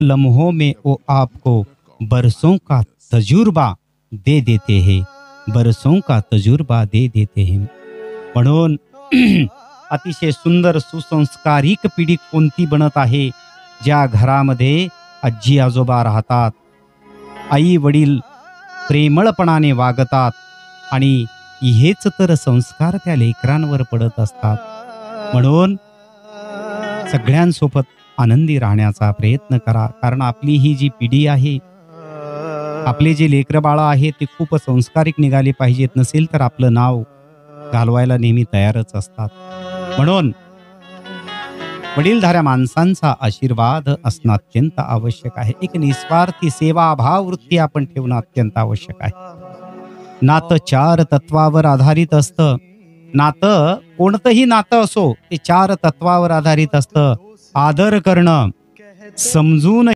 लम्हों में वो आपको बरसों का तजुर्बा दे देते हैं, बरसों का तजुर्बा दे देते हैं. म्हणून अतिशय सुंदर सुसंस्कारिक पिढी कोणती बनत आहे, ज्या घरामध्ये आजी आजोबा राहतात, आई वडील प्रेमळपणाने वागतात आणि हेच तर संस्कार त्या लेकरांवर पडत असतात. म्हणून सगळ्यांसोबत आनंदी राहण्याचा प्रयत्न करा, कारण आपली ही जी पिढी आहे, आपले जे लेकरं बाळ आहे ते खूप संस्कारिक निघाले पाहिजेत. नसेल तर आपलं नाव घालवायला नेहमी तयारच असतात. म्हणून वडीलधाऱ्या माणसांचा आशीर्वाद असणं अत्यंत आवश्यक आहे. एक निस्वार्थी सेवाभाव वृत्ती आपण ठेवणं अत्यंत आवश्यक आहे. नातं 4 तत्वावर आधारित असतं. नातं कोणतंही नातं असो ते 4 तत्वावर आधारित असतं. आदर करणं, समजून